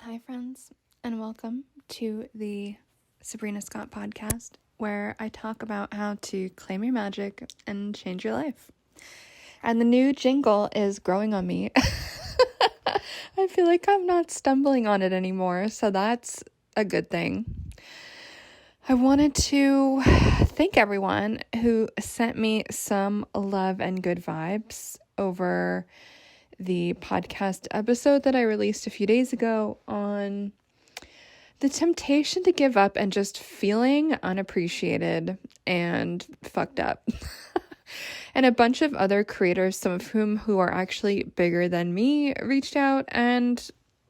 Hi, friends, and welcome to the Sabrina Scott podcast, where I talk about how to claim your magic and change your life. And the new jingle is growing on me. I feel like I'm not stumbling on it anymore, so that's a good thing. I wanted to thank everyone who sent me some love and good vibes over the podcast episode that I released a few days ago on the temptation to give up and just feeling unappreciated and fucked up. And a bunch of other creators, some of whom who are actually bigger than me, reached out and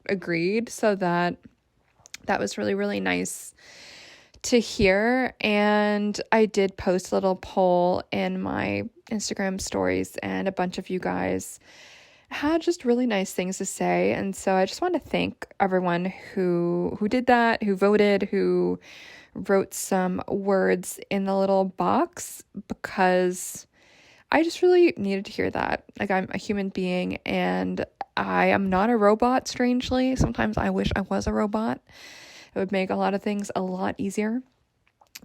agreed. So that was really, really nice to hear. And I did post a little poll in my Instagram stories, and a bunch of you guys had just really nice things to say. And so I just want to thank everyone who did that, who voted, who wrote some words in the little box, because I just really needed to hear that. Like, I'm a human being and I am not a robot, strangely. Sometimes I wish I was a robot. It would make a lot of things a lot easier.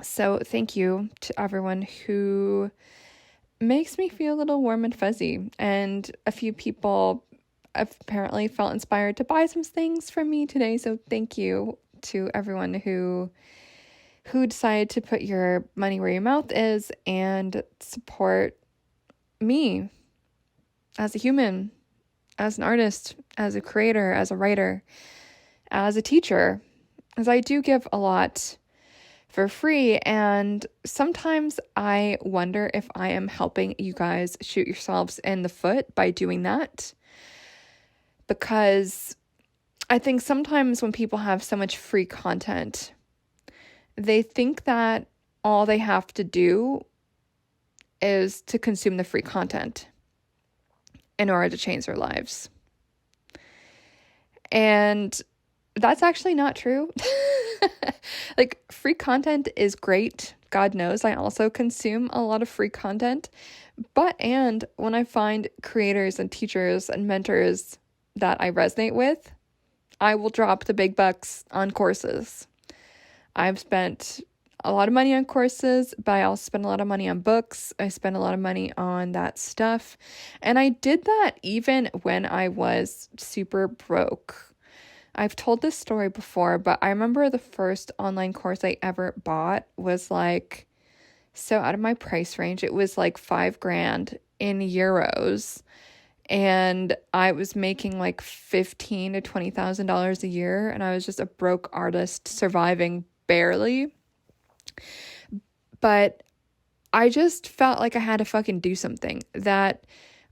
So thank you to everyone who makes me feel a little warm and fuzzy. And a few people apparently felt inspired to buy some things from me today. So thank you to everyone who decided to put your money where your mouth is and support me as a human, as an artist, as a creator, as a writer, as a teacher, as I do give a lot for free. And sometimes I wonder if I am helping you guys shoot yourselves in the foot by doing that. Because I think sometimes when people have so much free content, they think that all they have to do is to consume the free content in order to change their lives. And that's actually not true. Like, free content is great. God knows I also consume a lot of free content. And when I find creators and teachers and mentors that I resonate with, I will drop the big bucks on courses. I've spent a lot of money on courses, but I also spend a lot of money on books. I spend a lot of money on that stuff. And I did that even when I was super broke. I've told this story before, but I remember the first online course I ever bought was like so out of my price range. It was like $5,000 in euros. And I was making like $15,000 to $20,000 a year. And I was just a broke artist surviving barely. But I just felt like I had to fucking do something, that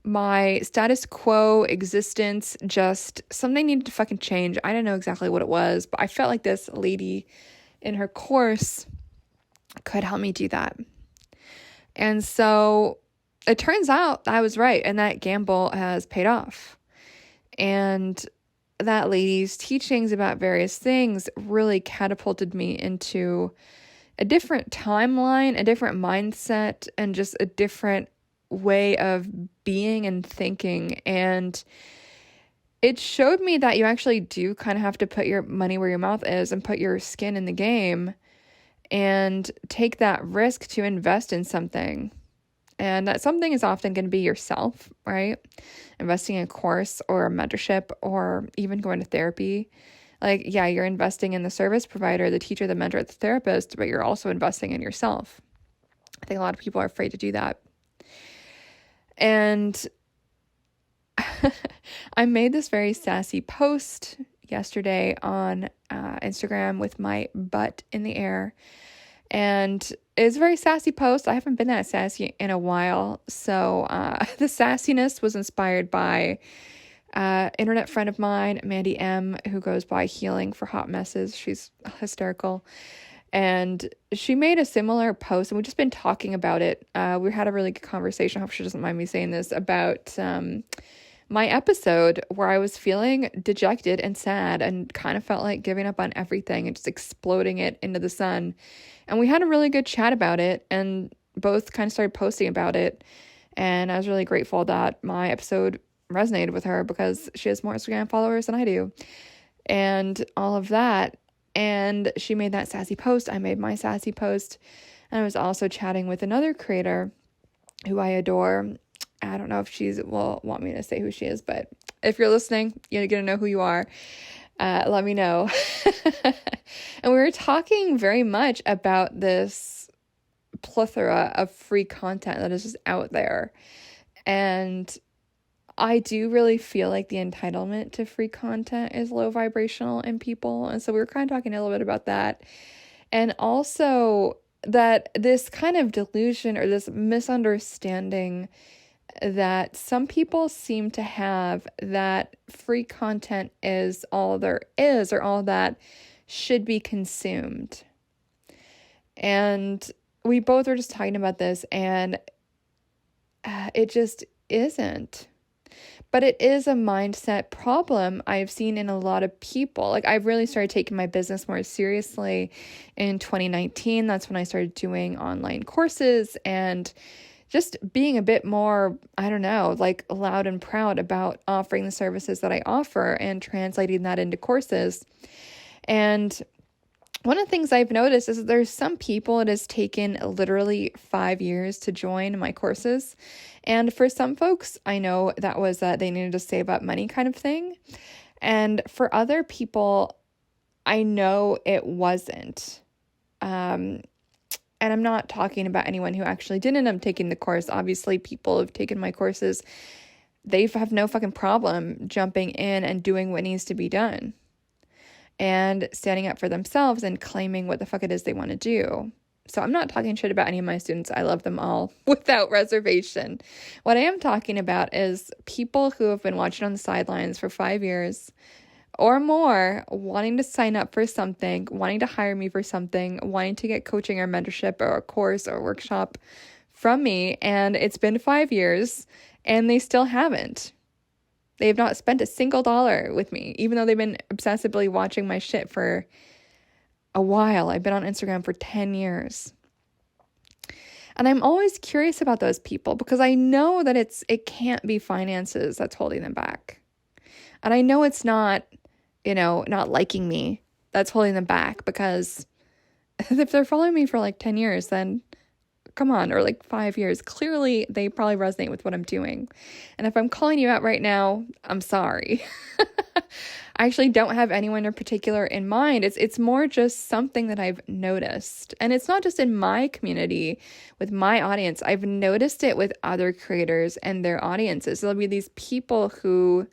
my status quo existence, just something needed to fucking change. I didn't know exactly what it was, but I felt like this lady in her course could help me do that. And so it turns out I was right, and that gamble has paid off. And that lady's teachings about various things really catapulted me into a different timeline, a different mindset, and just a different way of being and thinking. And it showed me that you actually do kind of have to put your money where your mouth is and put your skin in the game and take that risk to invest in something. And that something is often going to be yourself, right? Investing in a course or a mentorship or even going to therapy. Like, yeah, you're investing in the service provider, the teacher, the mentor, the therapist, but you're also investing in yourself. I think a lot of people are afraid to do that. And I made this very sassy post yesterday on Instagram with my butt in the air. And it's a very sassy post. I haven't been that sassy in a while. So the sassiness was inspired by internet friend of mine, Mandy M, who goes by Healing for Hot Messes. She's hysterical. And she made a similar post, and we've just been talking about it. We had a really good conversation. I hope she doesn't mind me saying this, about my episode where I was feeling dejected and sad and kind of felt like giving up on everything and just exploding it into the sun. And we had a really good chat about it and both kind of started posting about it. And I was really grateful that my episode resonated with her, because she has more Instagram followers than I do. and all of that. And she made that sassy post. I made my sassy post. And I was also chatting with another creator who I adore. I don't know if will want me to say who she is, but if you're listening, you're going to know who you are. Let me know. And we were talking very much about this plethora of free content that is just out there. And I do really feel like the entitlement to free content is low vibrational in people. And so we were kind of talking a little bit about that. And also that this kind of delusion or this misunderstanding that some people seem to have, that free content is all there is or all that should be consumed. And we both were just talking about this, and it just isn't. But it is a mindset problem I've seen in a lot of people. Like, I've really started taking my business more seriously in 2019. That's when I started doing online courses and just being a bit more, I don't know, like loud and proud about offering the services that I offer and translating that into courses. And one of the things I've noticed is that there's some people it has taken literally 5 years to join my courses. And for some folks, I know that was they needed to save up money kind of thing. And for other people, I know it wasn't. And I'm not talking about anyone who actually didn't end up taking the course. Obviously, people who've taken my courses, they have no fucking problem jumping in and doing what needs to be done and standing up for themselves and claiming what the fuck it is they want to do. So I'm not talking shit about any of my students. I love them all without reservation. What I am talking about is people who have been watching on the sidelines for 5 years or more, wanting to sign up for something, wanting to hire me for something, wanting to get coaching or mentorship or a course or workshop from me. And it's been 5 years and they still haven't. They have not spent a single dollar with me, even though they've been obsessively watching my shit for a while. I've been on Instagram for 10 years. And I'm always curious about those people because I know that it can't be finances that's holding them back. And I know it's not, not liking me that's holding them back, because if they're following me for like 10 years, then come on, or like 5 years, clearly they probably resonate with what I'm doing. And if I'm calling you out right now, I'm sorry. I actually don't have anyone in particular in mind. It's more just something that I've noticed. And it's not just in my community with my audience. I've noticed it with other creators and their audiences. There'll be these people who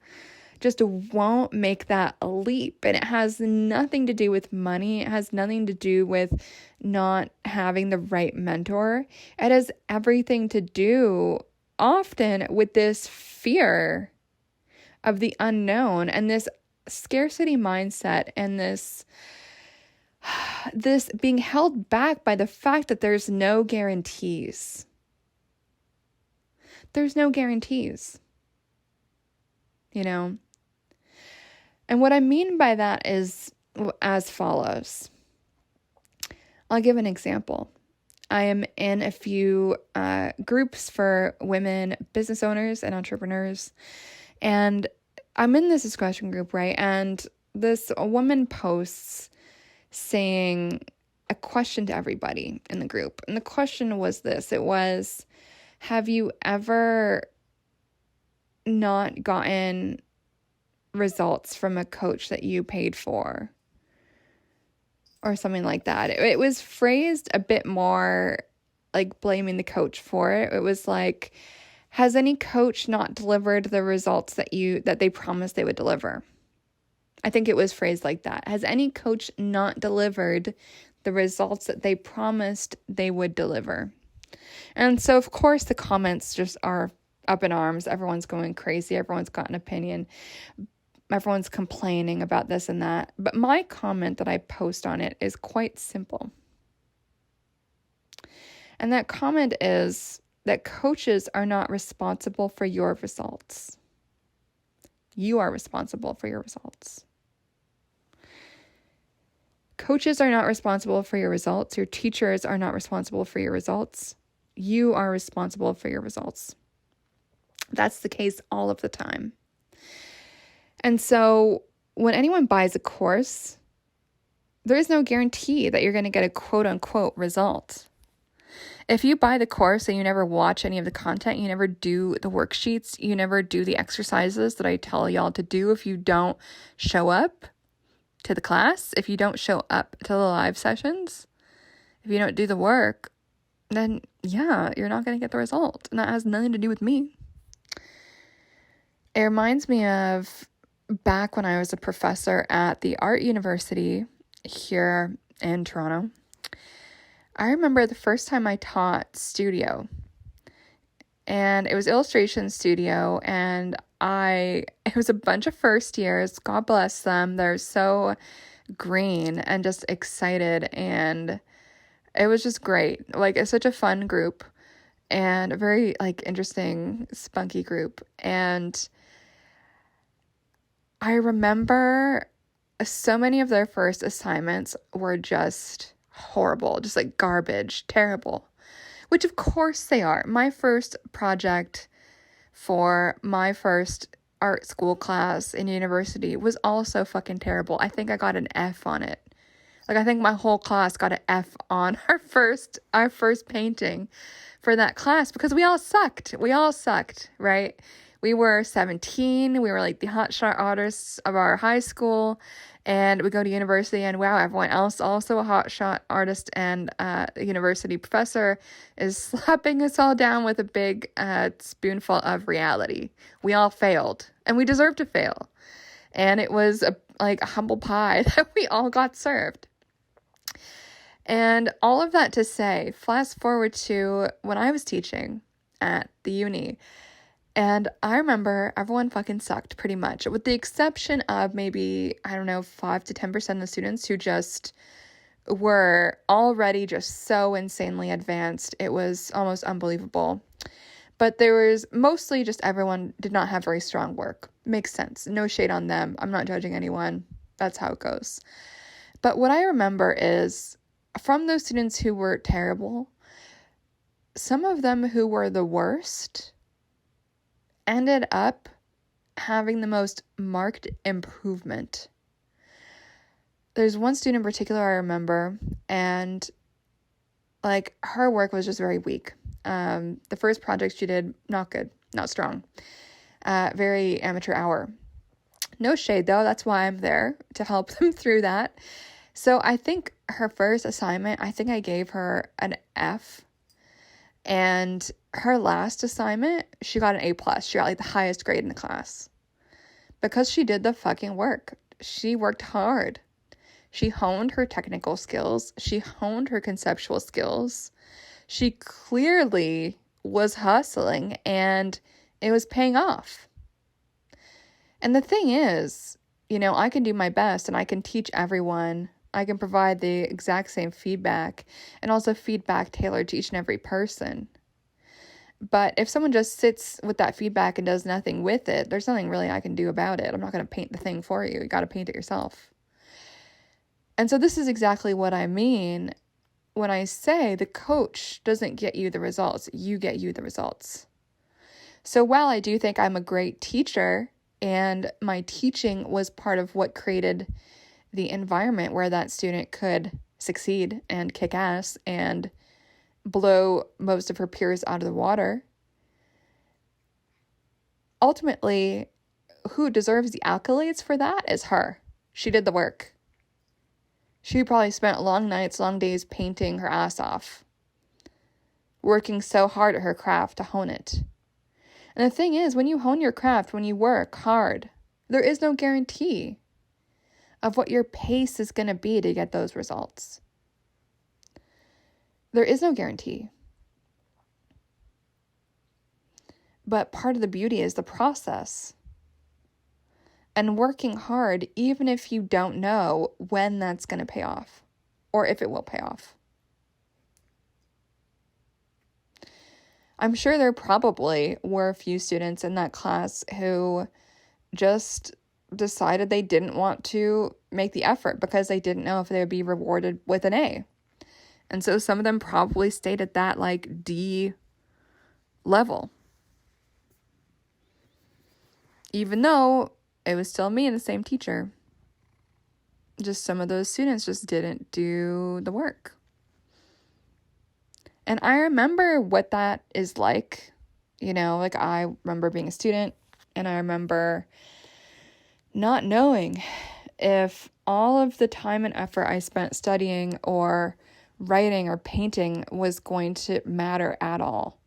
just won't make that leap. And it has nothing to do with money. It has nothing to do with not having the right mentor. It has everything to do often with this fear of the unknown and this scarcity mindset and this being held back by the fact that there's no guarantees. There's no guarantees, And what I mean by that is as follows. I'll give an example. I am in a few groups for women business owners and entrepreneurs, and I'm in this discussion group, right? And this woman posts saying a question to everybody in the group. And the question was this. It was, have you ever not gotten results from a coach that you paid for? Or something like that. It was phrased a bit more like blaming the coach for it. It was like, has any coach not delivered the results that they promised they would deliver? I think it was phrased like that. Has any coach not delivered the results that they promised they would deliver? And so, of course, the comments just are up in arms. Everyone's going crazy. Everyone's got an opinion. Everyone's complaining about this and that. But my comment that I post on it is quite simple. And that comment is that coaches are not responsible for your results. You are responsible for your results. Coaches are not responsible for your results. Your teachers are not responsible for your results. You are responsible for your results. That's the case all of the time. And so when anyone buys a course, there is no guarantee that you're going to get a quote unquote result. If you buy the course and you never watch any of the content, you never do the worksheets, you never do the exercises that I tell y'all to do, if you don't show up to the class, if you don't show up to the live sessions, if you don't do the work, then yeah, you're not going to get the result. And that has nothing to do with me. It reminds me of back when I was a professor at the art university here in Toronto. I remember the first time I taught studio, and it was illustration studio, and it was a bunch of first years. God bless them. They're so green and just excited, and it was just great. Like, it's such a fun group and a very like interesting, spunky group. And I remember so many of their first assignments were just horrible, just like garbage, terrible, which of course they are. My first project for my first art school class in university was also fucking terrible. I think I got an F on it. Like, I think my whole class got an F on our first painting for that class because we all sucked. We all sucked, right? We were 17. We were like the hotshot artists of our high school. And we go to university and wow, everyone else also a hotshot artist and a university professor is slapping us all down with a big spoonful of reality. We all failed and we deserved to fail. And it was a humble pie that we all got served. And all of that to say, fast forward to when I was teaching at the uni. And I remember everyone fucking sucked pretty much, with the exception of maybe, 5 to 10% of the students who just were already just so insanely advanced. It was almost unbelievable. But there was mostly just everyone did not have very strong work. Makes sense. No shade on them. I'm not judging anyone. That's how it goes. But what I remember is from those students who were terrible, some of them who were the worst ended up having the most marked improvement. There's one student in particular I remember, and her work was just very weak. The first project she did, not good, not strong, very amateur hour. No shade though, that's why I'm there, to help them through that. So I think her first assignment, I think I gave her an F. And her last assignment, she got an A+. She got the highest grade in the class. Because she did the fucking work. She worked hard. She honed her technical skills. She honed her conceptual skills. She clearly was hustling and it was paying off. And the thing is, I can do my best and I can teach everyone. I can provide the exact same feedback and also feedback tailored to each and every person. But if someone just sits with that feedback and does nothing with it, there's nothing really I can do about it. I'm not going to paint the thing for you. You got to paint it yourself. And so this is exactly what I mean when I say the coach doesn't get you the results. You get you the results. So while I do think I'm a great teacher and my teaching was part of what created the environment where that student could succeed and kick ass and blow most of her peers out of the water, ultimately, who deserves the accolades for that is her. She did the work. She probably spent long nights, long days painting her ass off, working so hard at her craft to hone it. And the thing is, when you hone your craft, when you work hard, there is no guarantee of what your pace is going to be to get those results. There is no guarantee. But part of the beauty is the process. And working hard, even if you don't know when that's going to pay off or if it will pay off. I'm sure there probably were a few students in that class who just decided they didn't want to make the effort because they didn't know if they would be rewarded with an A. And so some of them probably stayed at that D level. Even though it was still me and the same teacher. just some of those students just didn't do the work. And I remember what that is like. Like I remember being a student, and I remember not knowing if all of the time and effort I spent studying or writing or painting was going to matter at all.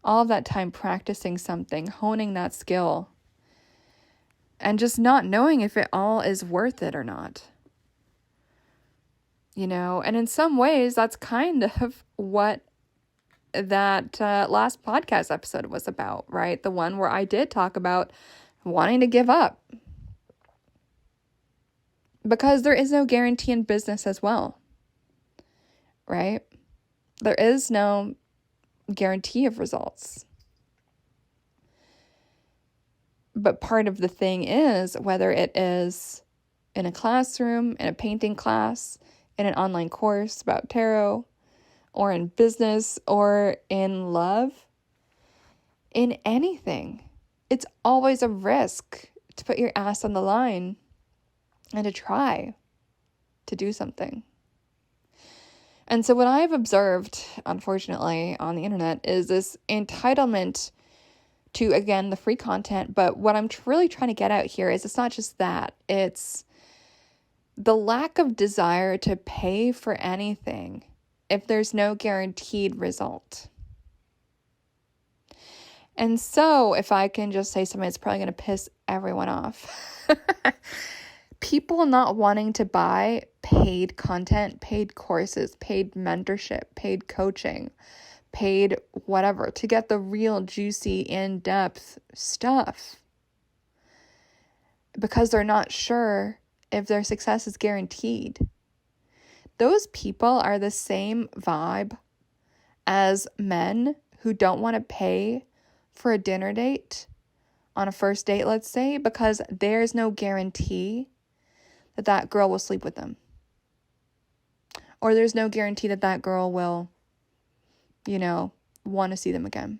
All of that time practicing something, honing that skill, and just not knowing if it all is worth it or not. And in some ways, that's kind of what that last podcast episode was about, right? The one where I did talk about wanting to give up. Because there is no guarantee in business as well, right? There is no guarantee of results. But part of the thing is, whether it is in a classroom, in a painting class, in an online course about tarot, or in business, or in love, in anything, it's always a risk to put your ass on the line and to try to do something. And so what I've observed, unfortunately, on the internet is this entitlement to, again, the free content. But what I'm really trying to get out here is it's not just that. It's the lack of desire to pay for anything if there's no guaranteed result. And so if I can just say something that's probably going to piss everyone off. People not wanting to buy paid content, paid courses, paid mentorship, paid coaching, paid whatever, to get the real juicy, in-depth stuff. Because they're not sure if their success is guaranteed. Those people are the same vibe as men who don't want to pay for a dinner date on a first date, let's say, because there's no guarantee that girl will sleep with them. Or there's no guarantee that girl will, want to see them again.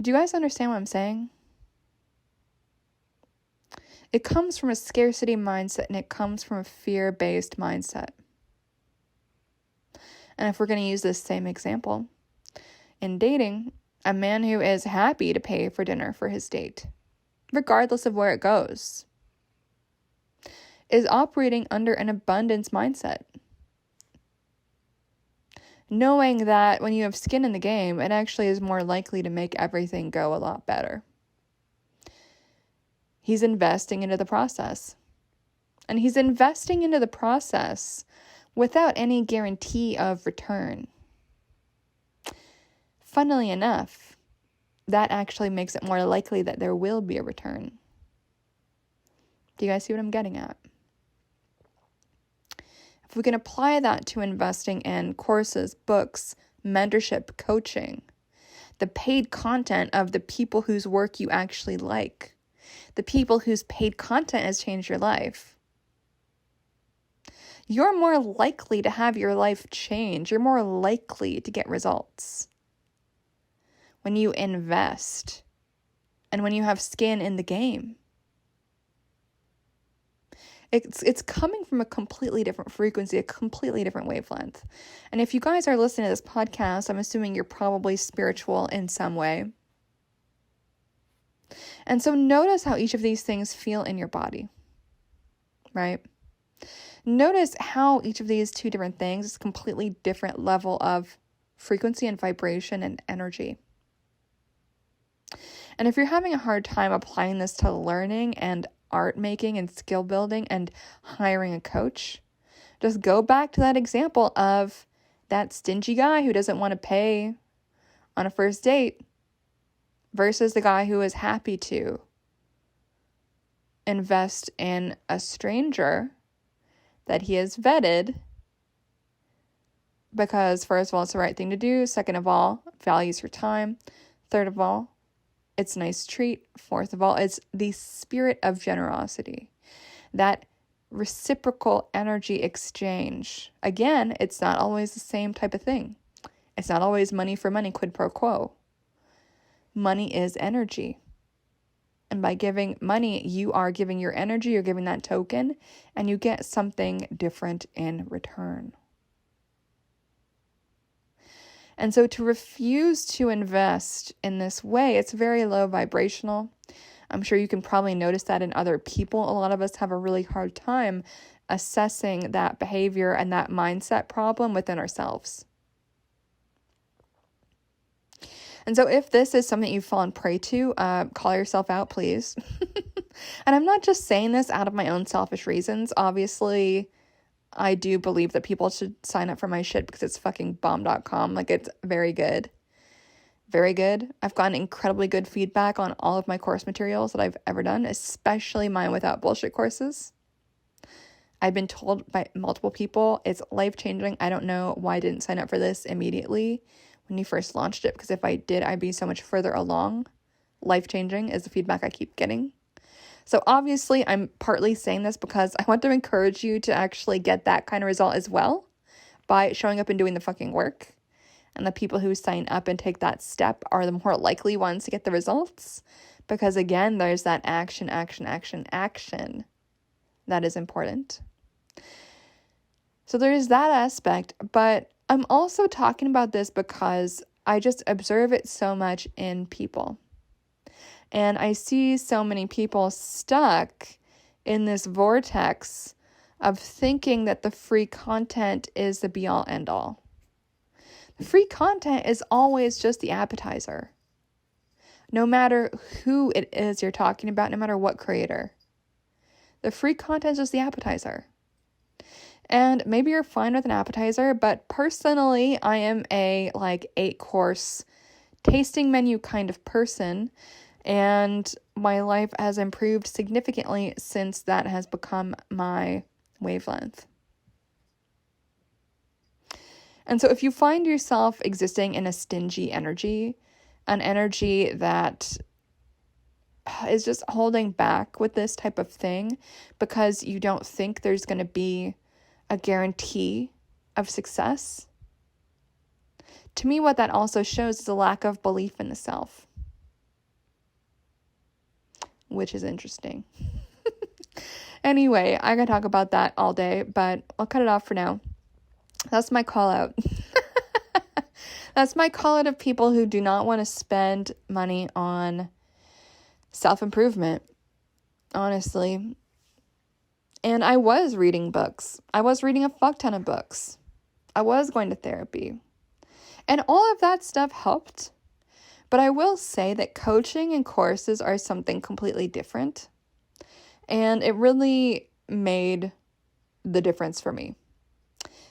Do you guys understand what I'm saying? It comes from a scarcity mindset, and it comes from a fear-based mindset. And if we're going to use this same example, in dating, a man who is happy to pay for dinner for his date, regardless of where it goes, is operating under an abundance mindset. Knowing that when you have skin in the game, it actually is more likely to make everything go a lot better. He's investing into the process. And he's investing into the process without any guarantee of return. Funnily enough, that actually makes it more likely that there will be a return. Do you guys see what I'm getting at? If we can apply that to investing in courses, books, mentorship, coaching, the paid content of the people whose work you actually like, the people whose paid content has changed your life, you're more likely to have your life change. You're more likely to get results when you invest and when you have skin in the game. It's coming from a completely different frequency, a completely different wavelength. And if you guys are listening to this podcast, I'm assuming you're probably spiritual in some way. And so notice how each of these things feel in your body, right? Notice how each of these two different things is a completely different level of frequency and vibration and energy. And if you're having a hard time applying this to learning and art making and skill building and hiring a coach, just go back to that example of that stingy guy who doesn't want to pay on a first date versus the guy who is happy to invest in a stranger that he has vetted because, first of all, it's the right thing to do. Second of all, values your time. Third of all, it's a nice treat. Fourth of all, it's the spirit of generosity. That reciprocal energy exchange. Again, it's not always the same type of thing. It's not always money for money, quid pro quo. Money is energy. And by giving money, you are giving your energy, you're giving that token, and you get something different in return. And so to refuse to invest in this way, it's very low vibrational. I'm sure you can probably notice that in other people. A lot of us have a really hard time assessing that behavior and that mindset problem within ourselves. And so if this is something you've fallen prey to, call yourself out, please. And I'm not just saying this out of my own selfish reasons. Obviously, I do believe that people should sign up for my shit because it's fucking bomb.com. Like, it's very good. Very good. I've gotten incredibly good feedback on all of my course materials that I've ever done, especially mine without bullshit courses. I've been told by multiple people it's life-changing. I don't know why I didn't sign up for this immediately when you first launched it, because if I did, I'd be so much further along. Life-changing is the feedback I keep getting. So obviously, I'm partly saying this because I want to encourage you to actually get that kind of result as well by showing up and doing the fucking work. And the people who sign up and take that step are the more likely ones to get the results. Because again, there's that action that is important. So there's that aspect, but I'm also talking about this because I just observe it so much in people. And I see so many people stuck in this vortex of thinking that the free content is the be-all, end-all. The free content is always just the appetizer. No matter who it is you're talking about, no matter what creator. The free content is just the appetizer. And maybe you're fine with an appetizer, but personally, I am a 8-course tasting menu kind of person. And my life has improved significantly since that has become my wavelength. And so if you find yourself existing in a stingy energy, an energy that is just holding back with this type of thing because you don't think there's going to be a guarantee of success, to me what that also shows is a lack of belief in the self. Which is interesting. Anyway, I could talk about that all day, but I'll cut it off for now. That's my call out. That's my call out of people who do not want to spend money on self-improvement, honestly. And I was reading books. I was reading a fuck ton of books. I was going to therapy. And all of that stuff helped. But I will say that coaching and courses are something completely different. And it really made the difference for me.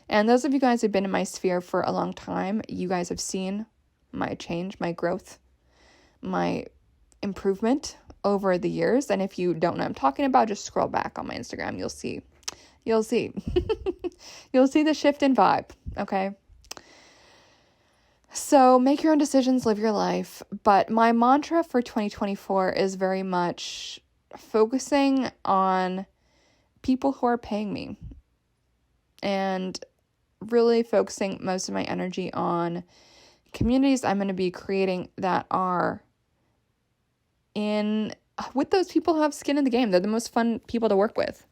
And those of you guys who've been in my sphere for a long time, you guys have seen my change, my growth, my improvement over the years. And if you don't know what I'm talking about, just scroll back on my Instagram. You'll see. You'll see the shift in vibe, okay? So make your own decisions, live your life. But my mantra for 2024 is very much focusing on people who are paying me and really focusing most of my energy on communities I'm going to be creating that are with those people who have skin in the game. They're the most fun people to work with.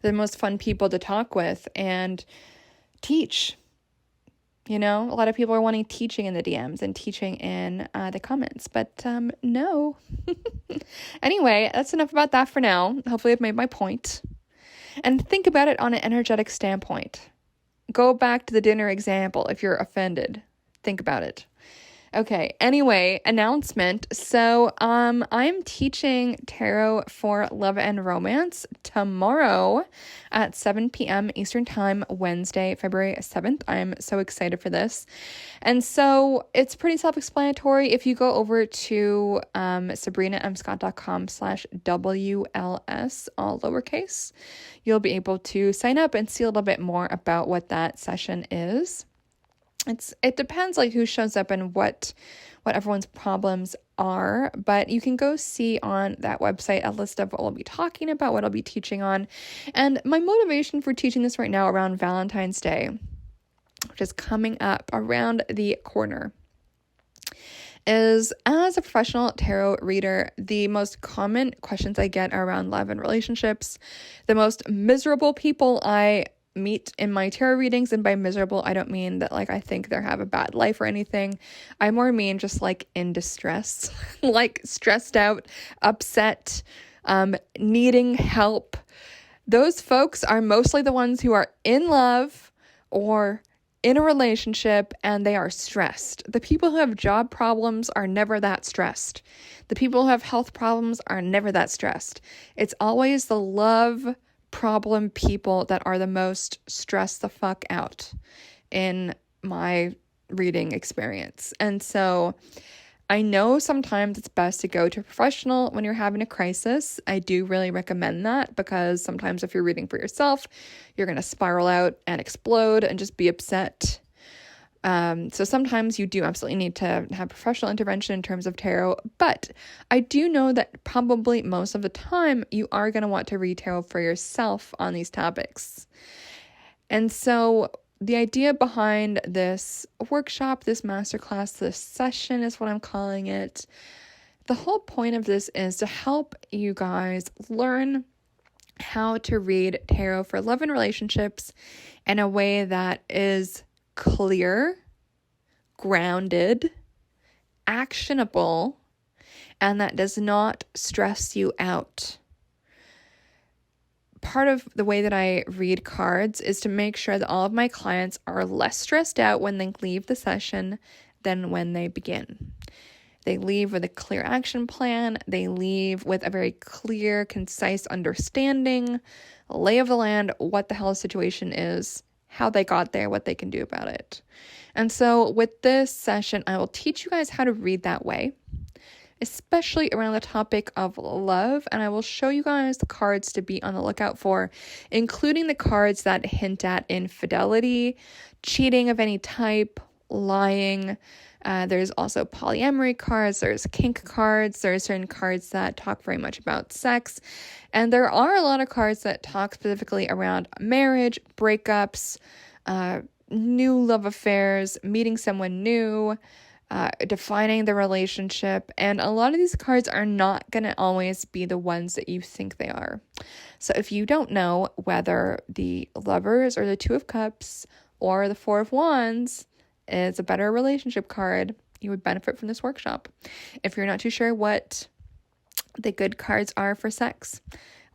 They're the most fun people to talk with and teach. You know, a lot of people are wanting teaching in the DMs and teaching in the comments, but no. Anyway, that's enough about that for now. Hopefully I've made my point. And think about it on an energetic standpoint. Go back to the dinner example if you're offended. Think about it. Okay, anyway, announcement. So, I'm teaching tarot for love and romance tomorrow at 7 p.m. Eastern Time, Wednesday, February 7th. I'm so excited for this. And so it's pretty self-explanatory. If you go over to sabrinamscott.com/WLS, all lowercase, you'll be able to sign up and see a little bit more about what that session is. It depends who shows up and what everyone's problems are, but you can go see on that website a list of what we'll be talking about, what I'll be teaching on, and my motivation for teaching this right now around Valentine's Day, which is coming up around the corner, is, as a professional tarot reader, the most common questions I get are around love and relationships. The most miserable people I meet in my tarot readings, and by miserable, I don't mean that like I think they have a bad life or anything. I more mean just like in distress, like stressed out, upset, needing help. Those folks are mostly the ones who are in love or in a relationship and they are stressed. The people who have job problems are never that stressed. The people who have health problems are never that stressed. It's always the love problem people that are the most stressed the fuck out in my reading experience. And so I know sometimes it's best to go to a professional when you're having a crisis. I do really recommend that because sometimes if you're reading for yourself, you're going to spiral out and explode and just be upset. So sometimes you do absolutely need to have professional intervention in terms of tarot, but I do know that probably most of the time you are going to want to read tarot for yourself on these topics. And so the idea behind this workshop, this masterclass, this session is what I'm calling it. The whole point of this is to help you guys learn how to read tarot for love and relationships in a way that is clear, grounded, actionable, and that does not stress you out. Part of the way that I read cards is to make sure that all of my clients are less stressed out when they leave the session than when they begin. They leave with a clear action plan. They leave with a very clear, concise understanding, lay of the land, what the hell the situation is, how they got there, what they can do about it. And so with this session, I will teach you guys how to read that way, especially around the topic of love, and I will show you guys the cards to be on the lookout for, including the cards that hint at infidelity, cheating of any type, lying. There's also polyamory cards, there's kink cards, there's certain cards that talk very much about sex, and there are a lot of cards that talk specifically around marriage, breakups, new love affairs, meeting someone new, defining the relationship, and a lot of these cards are not going to always be the ones that you think they are. So if you don't know whether the Lovers or the Two of Cups or the Four of Wands is a better relationship card, you would benefit from this workshop. If you're not too sure what the good cards are for sex,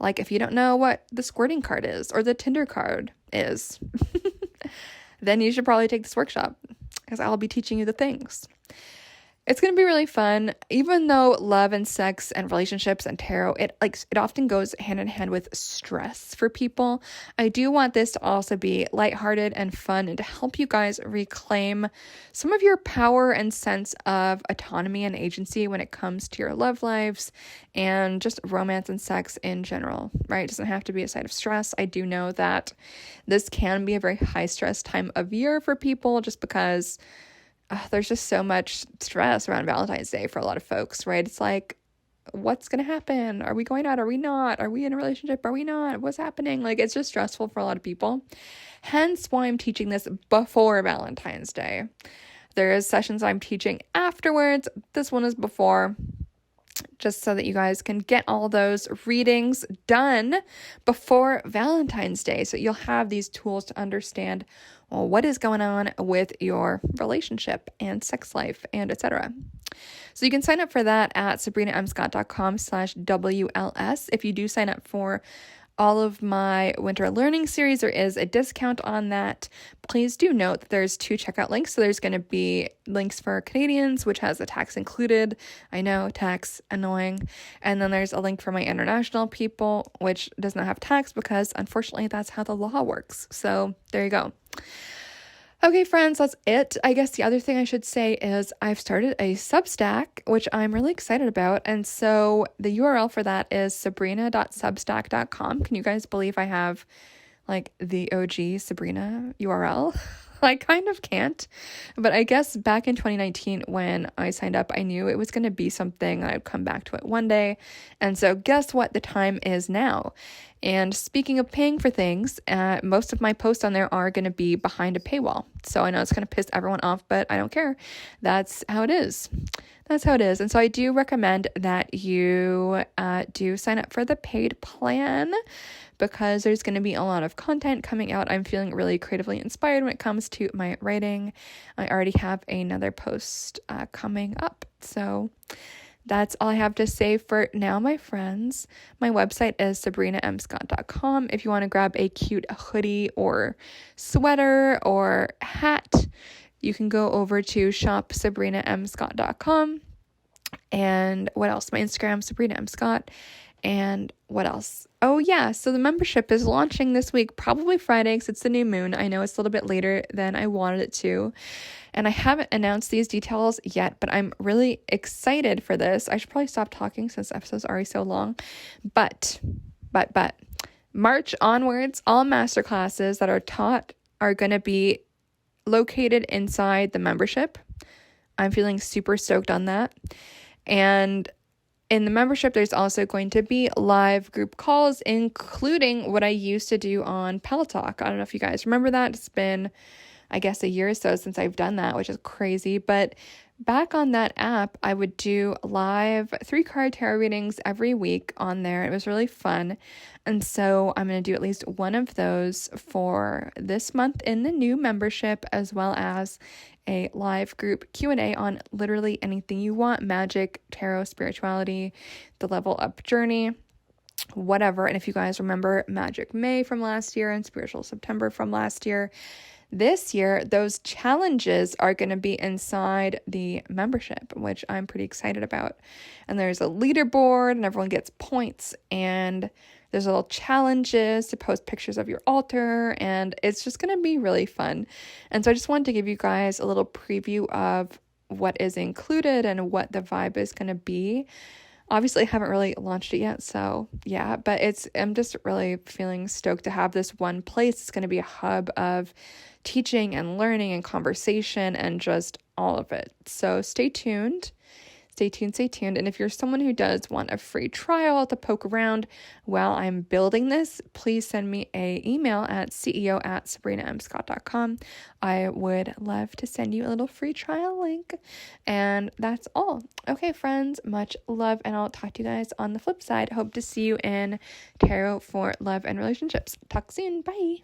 like if you don't know what the squirting card is or the Tinder card is, then you should probably take this workshop because I'll be teaching you the things. It's going to be really fun. Even though love and sex and relationships and tarot, it often goes hand in hand with stress for people. I do want this to also be lighthearted and fun and to help you guys reclaim some of your power and sense of autonomy and agency when it comes to your love lives and just romance and sex in general, right? It doesn't have to be a side of stress. I do know that this can be a very high stress time of year for people just because there's just so much stress around Valentine's Day for a lot of folks, right? It's like, what's going to happen? Are we going out? Are we not? Are we in a relationship? Are we not? What's happening? Like, it's just stressful for a lot of people. Hence why I'm teaching this before Valentine's Day. There is sessions I'm teaching afterwards. This one is before, just so that you guys can get all those readings done before Valentine's Day. So you'll have these tools to understand what is going on with your relationship and sex life and etc. So you can sign up for that at sabrinamscott.com/WLS. If you do sign up for all of my winter learning series, there is a discount on that. Please do note that there's 2 checkout links. So there's going to be links for Canadians, which has the tax included. I know, tax, annoying. And then there's a link for my international people, which does not have tax because unfortunately that's how the law works. So there you go. Okay, friends, that's it. I guess the other thing I should say is I've started a Substack, which I'm really excited about. And so the URL for that is sabrina.substack.com. Can you guys believe I have like the OG Sabrina URL? I kind of can't, but I guess back in 2019 when I signed up, I knew it was going to be something and I'd come back to it one day. And so guess what the time is now? And speaking of paying for things, most of my posts on there are going to be behind a paywall. So I know it's going to piss everyone off, but I don't care. That's how it is. That's how it is. And so I do recommend that you do sign up for the paid plan, because there's going to be a lot of content coming out. I'm feeling really creatively inspired when it comes to my writing. I already have another post coming up. So that's all I have to say for now, my friends. My website is sabrinamscott.com. If you want to grab a cute hoodie or sweater or hat, you can go over to shopsabrinamscott.com. And what else? My Instagram, Sabrina M. Scott. And what else? Oh, yeah. So the membership is launching this week, probably Friday, because it's the new moon. I know it's a little bit later than I wanted it to. And I haven't announced these details yet, but I'm really excited for this. I should probably stop talking since the episode's already so long. But March onwards, all masterclasses that are taught are going to be located inside the membership. I'm feeling super stoked on that. And in the membership, there's also going to be live group calls, including what I used to do on Pelotalk. I don't know if you guys remember that. It's been, I guess, a year or so since I've done that, which is crazy. But back on that app, I would do live 3-card tarot readings every week on there. It was really fun. And so I'm going to do at least one of those for this month in the new membership, as well as a live group Q&A on literally anything you want: magic, tarot, spirituality, the level up journey, whatever. And if you guys remember Magic May from last year and Spiritual September from last year, this year, those challenges are going to be inside the membership, which I'm pretty excited about. And there's a leaderboard and everyone gets points, and there's little challenges to post pictures of your altar, and it's just going to be really fun. And so I just wanted to give you guys a little preview of what is included and what the vibe is going to be. Obviously, I haven't really launched it yet, so yeah, but I'm just really feeling stoked to have this one place. It's going to be a hub of teaching and learning and conversation and just all of it. So stay tuned. Stay tuned. And if you're someone who does want a free trial to poke around while I'm building this, please send me an email at ceo@sabrinamscott.com. I would love to send you a little free trial link. And that's all. Okay, friends, much love, and I'll talk to you guys on the flip side. Hope to see you in Tarot for Love and Relationships. Talk soon. Bye.